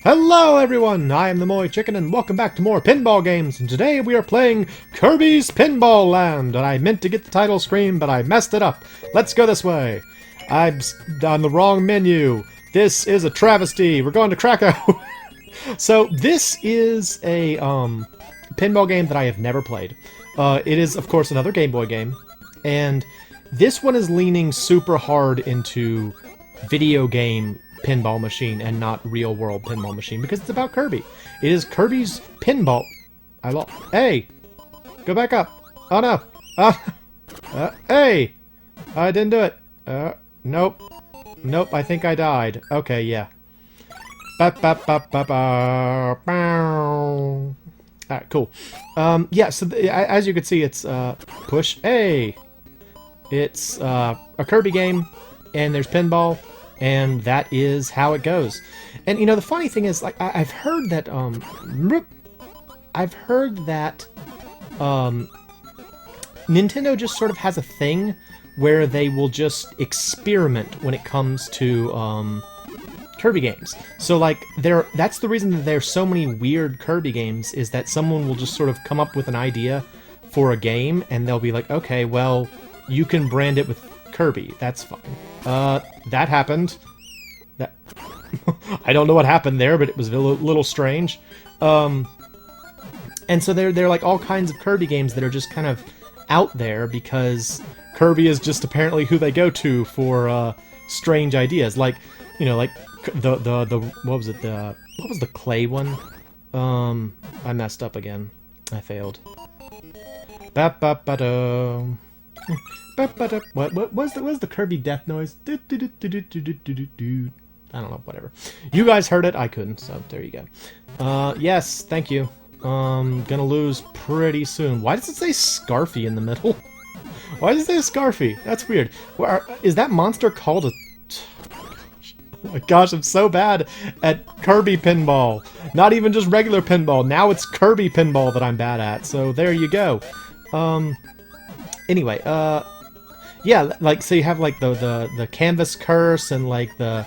Hello everyone, I am the MoeChicken and welcome back to more pinball games, and today we are playing Kirby's Pinball Land, and I meant to get the title screen, but I messed it up. Let's go this way. I'm on the wrong menu. This is a travesty. We're going to Krakow. So this is a pinball game that I have never played. It is, of course, another Game Boy game, and this one is leaning super hard into video game pinball machine and not real world pinball machine because it's about Kirby. It is Kirby's pinball. Hey, go back up. Oh no. Hey, I didn't do it. Nope. I think I died. Okay, yeah. Alright, cool. Yeah, so as you can see, it's push A. It's a Kirby game, and there's pinball. And that is how it goes. And you know, the funny thing is, like, I've heard that Nintendo just sort of has a thing where they will just experiment when it comes to Kirby games. So like, that's the reason that there's so many weird Kirby games, is that someone will just sort of come up with an idea for a game, and they'll be like, okay, well, you can brand it with Kirby. That's fine. That happened. That I don't know what happened there, but it was a little strange. And so they're like all kinds of Kirby games that are just kind of out there because Kirby is just apparently who they go to for strange ideas. Like, you know, like the what was it? What was the clay one? I messed up again. I failed. What was the Kirby death noise? I don't know, whatever. You guys heard it, I couldn't, so there you go. Yes, thank you. Gonna lose pretty soon. Why does it say Scarfy in the middle? Why does it say Scarfy? That's weird. Is that monster called a... Oh my gosh, I'm so bad at Kirby Pinball. Not even just regular pinball. Now it's Kirby Pinball that I'm bad at, so there you go. Anyway, yeah, like, so you have, like, the canvas curse and, like, the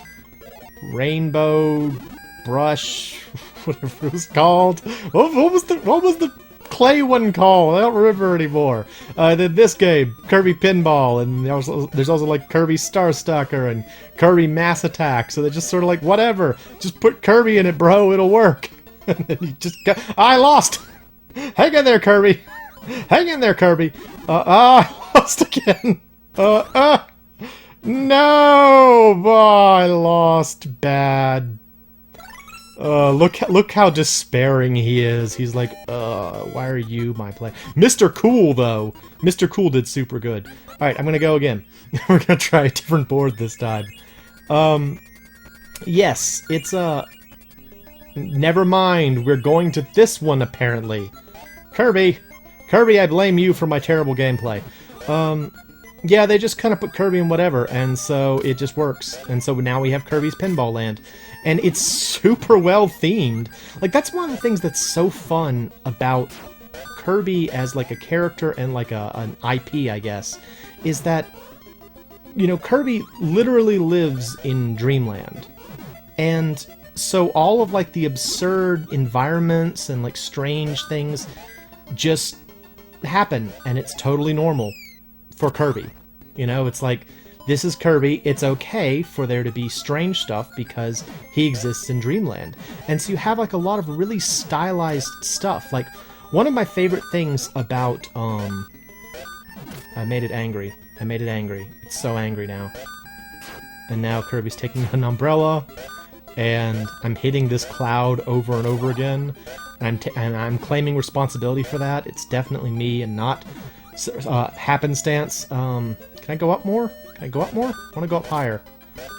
rainbow brush, whatever it was called. What was the clay one called? I don't remember anymore. Then this game, Kirby Pinball, and there's also, like, Kirby Star Stalker and Kirby Mass Attack, so they're just sort of like, whatever, just put Kirby in it, bro, it'll work. And then you just go, I lost! Hang in there, Kirby! Hang in there, Kirby! I lost again! No! Oh, I lost bad. Look how despairing he is. He's like, why are you my player? Mr. Cool, though. Mr. Cool did super good. Alright, I'm gonna go again. We're gonna try a different board this time. Yes, it's, never mind. We're going to this one, apparently. Kirby, I blame you for my terrible gameplay. Yeah, they just kind of put Kirby in whatever, and so it just works. And so now we have Kirby's Pinball Land. And it's super well themed. Like, that's one of the things that's so fun about Kirby as, like, a character and, like, an IP, I guess, is that, you know, Kirby literally lives in Dreamland. And so all of, like, the absurd environments and, like, strange things just happen, and it's totally normal for Kirby. You know, it's like, this is Kirby, it's okay for there to be strange stuff because he exists in Dreamland. And so you have, like, a lot of really stylized stuff. Like, one of my favorite things about, I made it angry. It's so angry now. And now Kirby's taking an umbrella, and I'm hitting this cloud over and over again. And I'm claiming responsibility for that. It's definitely me and not happenstance. Can I go up more? I want to go up higher.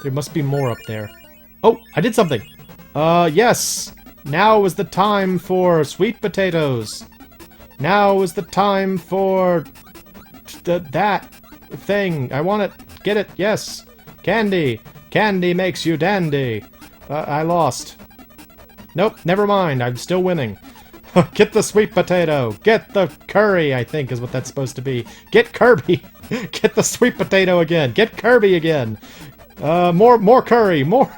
There must be more up there. Oh, I did something! Yes! Now is the time for sweet potatoes! Now is the time for... that thing! I want it! Get it! Yes! Candy! Candy makes you dandy! I lost. Nope, never mind, I'm still winning. Get the sweet potato! Get the curry, I think is what that's supposed to be. Get Kirby! Get the sweet potato again! Get Kirby again! More curry! More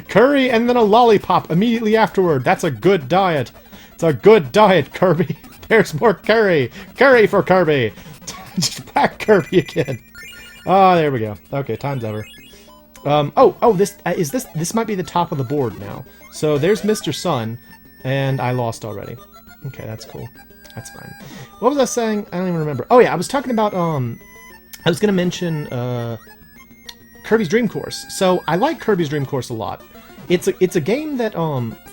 Curry and then a lollipop immediately afterward. That's a good diet. It's a good diet, Kirby. There's more curry. Curry for Kirby. Just whack Kirby again. Oh, there we go. Okay, time's over. This might be the top of the board now. So there's Mr. Sun, and I lost already. Okay, that's cool. That's fine. What was I saying? I don't even remember. Oh yeah, I was talking about, I was gonna mention, Kirby's Dream Course. So I like Kirby's Dream Course a lot. It's a game that,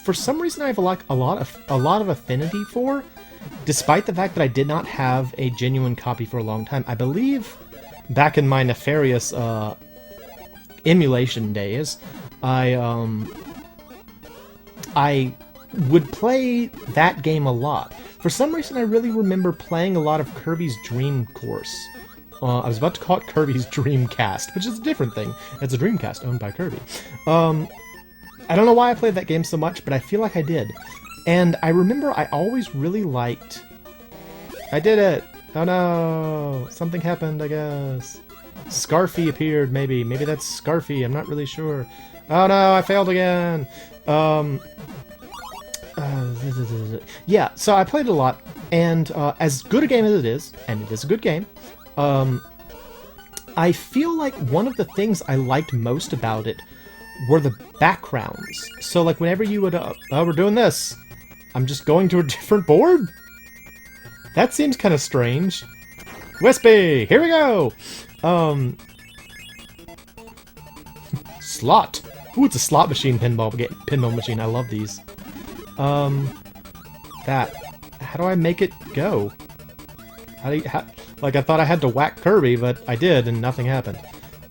for some reason I have a lot of affinity for, despite the fact that I did not have a genuine copy for a long time. I believe back in my nefarious, emulation days, I would play that game a lot. For some reason, I really remember playing a lot of Kirby's Dream Course. I was about to call it Kirby's Dreamcast, which is a different thing. It's a Dreamcast owned by Kirby. I don't know why I played that game so much, but I feel like I did. And I remember I always really liked... I did it! Oh no! Something happened, I guess. Scarfy appeared, maybe. Maybe that's Scarfy, I'm not really sure. Oh no, I failed again! Yeah, so I played it a lot, and as good a game as it is, and it is a good game, I feel like one of the things I liked most about it were the backgrounds. So like whenever you would, oh, we're doing this! I'm just going to a different board? That seems kind of strange. Wispy! Here we go! Slot! Ooh, it's a slot machine pinball machine. I love these. That. How do I make it go? Like, I thought I had to whack Kirby, but I did, and nothing happened.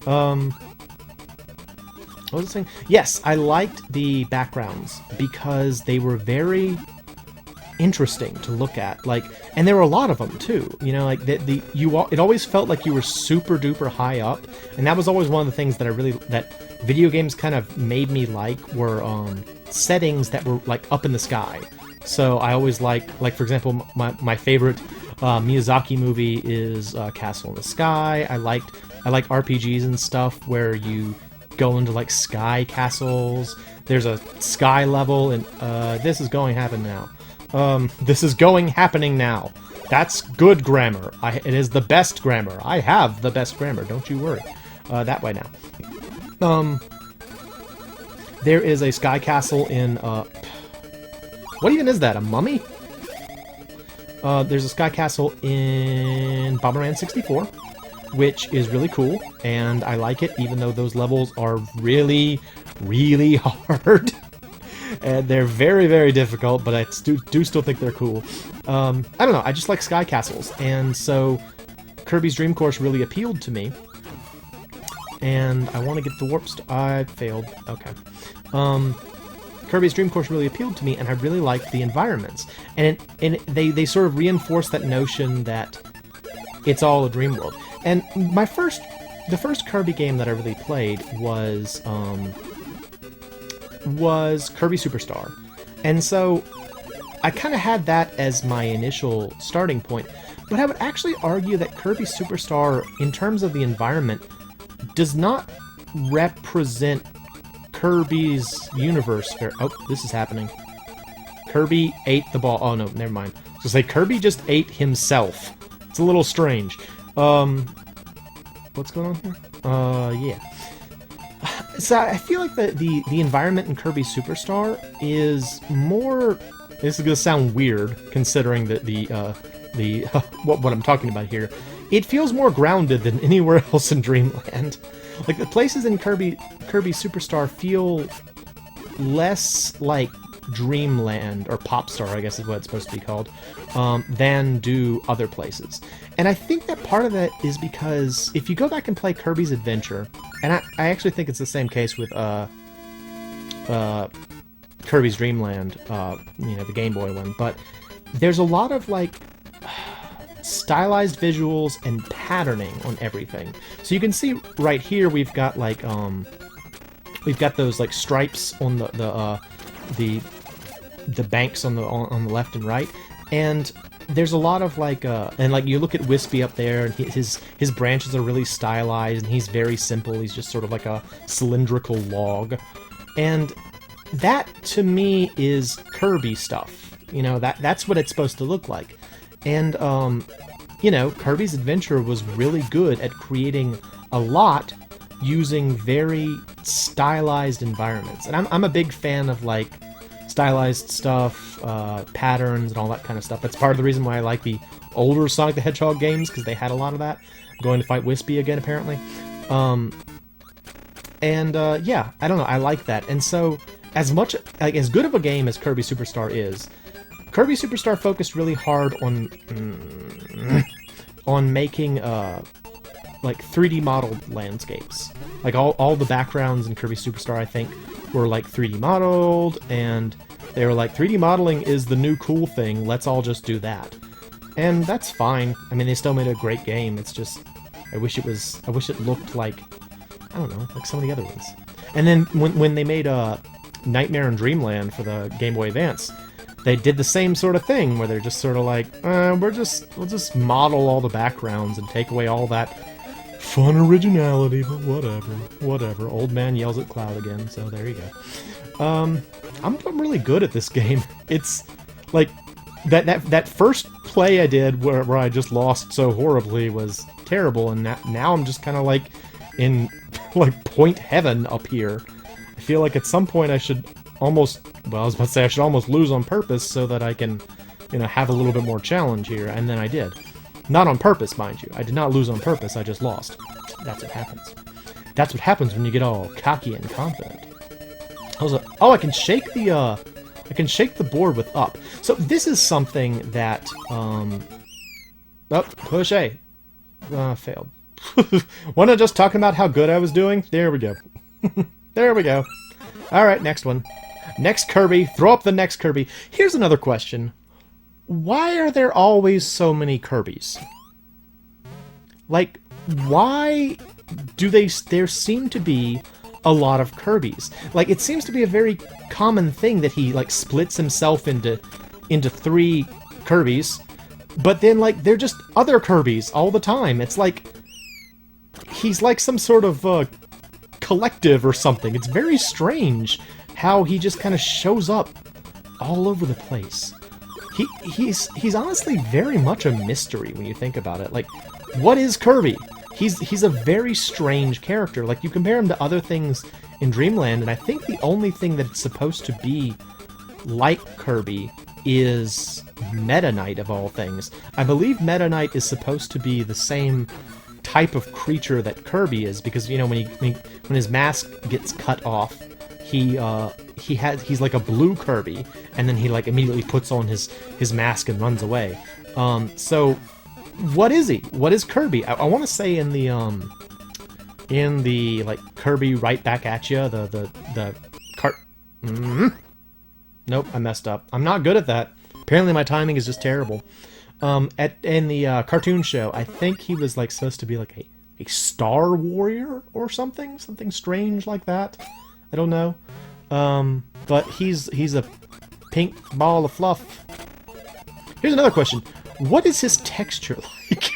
What was I saying? Yes, I liked the backgrounds, because they were very interesting to look at. Like, and there were a lot of them, too. You know, like, it always felt like you were super duper high up, and that was always one of the things that that video games kind of made me like, were, settings that were, like, up in the sky. So I always like for example, my favorite Miyazaki movie is Castle in the Sky. I like RPGs and stuff where you go into like sky castles. There's a sky level, and this is going happen now. This is happening now. That's good grammar. It is the best grammar. I have the best grammar. Don't you worry. That way now. There is a sky castle in what even is that? A mummy? There's a sky castle in Bomberman 64, which is really cool, and I like it, even though those levels are really, really hard. And they're very, very difficult, but I do still think they're cool. I don't know, I just like sky castles, and so Kirby's Dream Course really appealed to me. And I want to get the warp I failed. Okay. Kirby's Dream Course really appealed to me, and I really liked the environments. And they sort of reinforced that notion that it's all a dream world. And the first Kirby game that I really played was Kirby Superstar. And so I kind of had that as my initial starting point. But I would actually argue that Kirby Superstar, in terms of the environment, does not represent Kirby's universe. Oh, this is happening. Kirby ate the ball. Oh no, never mind. I was gonna say Kirby just ate himself. It's a little strange. What's going on here? Yeah. So I feel like the environment in Kirby Superstar is more. This is gonna sound weird considering what I'm talking about here. It feels more grounded than anywhere else in Dreamland. Like, the places in Kirby Superstar feel less like Dreamland, or Popstar, I guess is what it's supposed to be called, than do other places. And I think that part of that is because if you go back and play Kirby's Adventure, and I actually think it's the same case with Kirby's Dream Land, the Game Boy one, but there's a lot of, like, stylized visuals and patterning on everything. So you can see right here we've got like we've got those like stripes on the banks on the left and right, and there's a lot of like and like you look at Wispy up there, and his branches are really stylized, and he's very simple. He's just sort of like a cylindrical log. And that, to me, is Kirby stuff. You know, that's what it's supposed to look like. And, you know, Kirby's Adventure was really good at creating a lot using very stylized environments. And I'm a big fan of, like, stylized stuff, patterns, and all that kind of stuff. That's part of the reason why I like the older Sonic the Hedgehog games, because they had a lot of that. I'm going to fight Wispy again, apparently. Yeah, I don't know, I like that. And so, as good of a game as Kirby Superstar is, Kirby Superstar focused really hard on making like 3D modeled landscapes. Like all the backgrounds in Kirby Superstar, I think, were like 3D modeled, and they were like, 3D modeling is the new cool thing, let's all just do that. And that's fine. I mean, they still made a great game. It's just, I wish it looked like, I don't know, like some of the other ones. And then when they made Nightmare in Dreamland for the Game Boy Advance, they did the same sort of thing, where they're just sort of like, we'll just model all the backgrounds and take away all that fun originality, but whatever. Old man yells at Cloud again, so there you go. I'm really good at this game. It's like that first play I did where I just lost so horribly was terrible, and now I'm just kind of like in like point heaven up here. I feel like at some point I should almost, well, I was about to say I should almost lose on purpose so that I can, you know, have a little bit more challenge here, and then I did. Not on purpose, mind you. I did not lose on purpose, I just lost. That's what happens. That's what happens when you get all cocky and confident. Oh, I can shake the board with up. So this is something that, oh, push A. Failed. Wasn't I just talking about how good I was doing? There we go. There we go. Alright, next one. Next Kirby. Throw up the next Kirby. Here's another question. Why are there always so many Kirbys? Like, why do there seem to be a lot of Kirbys? Like, it seems to be a very common thing that he, like, splits himself into 3 Kirbys, but then, like, they're just other Kirbys all the time. It's like he's like some sort of collective or something. It's very strange how he just kind of shows up all over the place. He's honestly very much a mystery when you think about it. Like, what is Kirby? He's a very strange character. Like, you compare him to other things in Dreamland, and I think the only thing that it's supposed to be like Kirby is Meta Knight, of all things. I believe Meta Knight is supposed to be the same type of creature that Kirby is, because, you know, when his mask gets cut off, he's like a blue Kirby, and then he like immediately puts on his mask and runs away. So what is he? What is Kirby? I want to say in the like Kirby Right Back at Ya, the cart. Nope, I messed up. I'm not good at that. Apparently my timing is just terrible. In the cartoon show, I think he was like supposed to be like a Star Warrior or something strange like that. I don't know. But he's a pink ball of fluff. Here's another question. What is his texture like?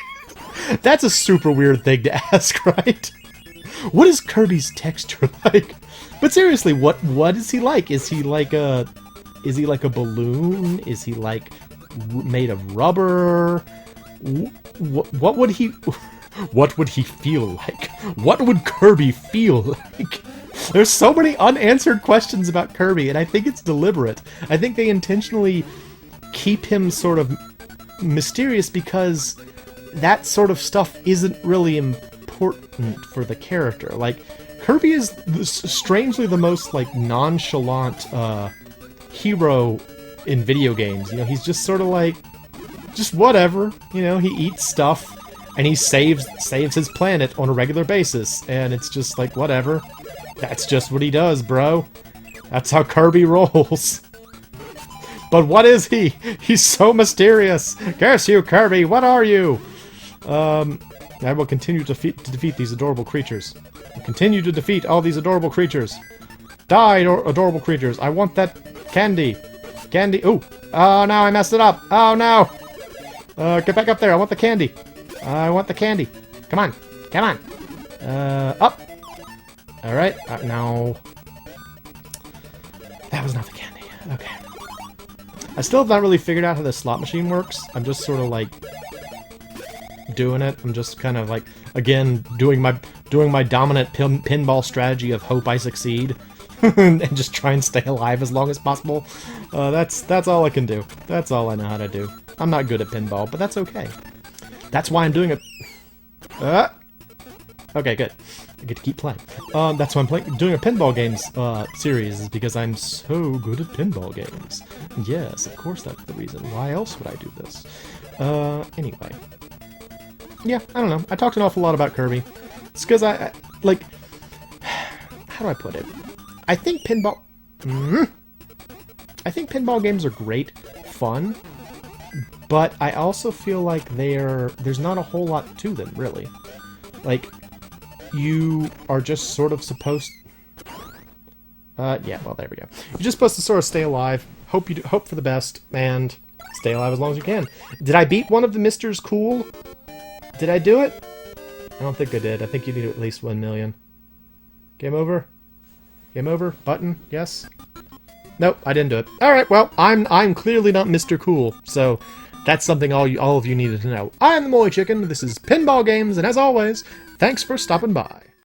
That's a super weird thing to ask, right? What is Kirby's texture like? But seriously, what is he like? Is he like a balloon? Is he like made of rubber? What would he feel like? What would Kirby feel like? There's so many unanswered questions about Kirby, and I think it's deliberate. I think they intentionally keep him sort of mysterious because that sort of stuff isn't really important for the character. Like, Kirby is strangely the most, like, nonchalant hero in video games. You know, he's just sort of like, just whatever. You know, he eats stuff, and he saves his planet on a regular basis, and it's just like, whatever. That's just what he does, bro. That's how Kirby rolls. But what is he? He's so mysterious. Curse you, Kirby! What are you? I will continue to defeat these adorable creatures. I'll continue to defeat all these adorable creatures. Die, adorable creatures. I want that candy. Candy. Ooh. Oh, no, I messed it up. Oh, no. Get back up there. I want the candy. I want the candy. Come on. Come on. Up. Alright. Now. was not the candy. Okay. I still have not really figured out how the slot machine works. I'm just sort of like doing it. I'm just kind of like, again, doing my dominant pinball strategy of hope I succeed. And just try and stay alive as long as possible. That's all I can do. That's all I know how to do. I'm not good at pinball, but that's okay. That's why I'm doing it. Okay, good. I get to keep playing. That's why I'm doing a pinball games series, is because I'm so good at pinball games. Yes, of course that's the reason. Why else would I do this? Anyway. Yeah, I don't know. I talked an awful lot about Kirby. It's because I like... How do I put it? I think pinball... I think pinball games are great, fun, but I also feel like there's not a whole lot to them, really. Like, you are just sort of supposed... yeah, well, there we go. You're just supposed to sort of stay alive, hope for the best, and stay alive as long as you can. Did I beat one of the Misters Cool? Did I do it? I don't think I did. I think you need at least 1 million. Game over? Game over? Button? Yes? Nope, I didn't do it. Alright, well, I'm clearly not Mr. Cool, so that's something all of you needed to know. I'm the MoeChicken, this is Pinball Games, and as always, thanks for stopping by.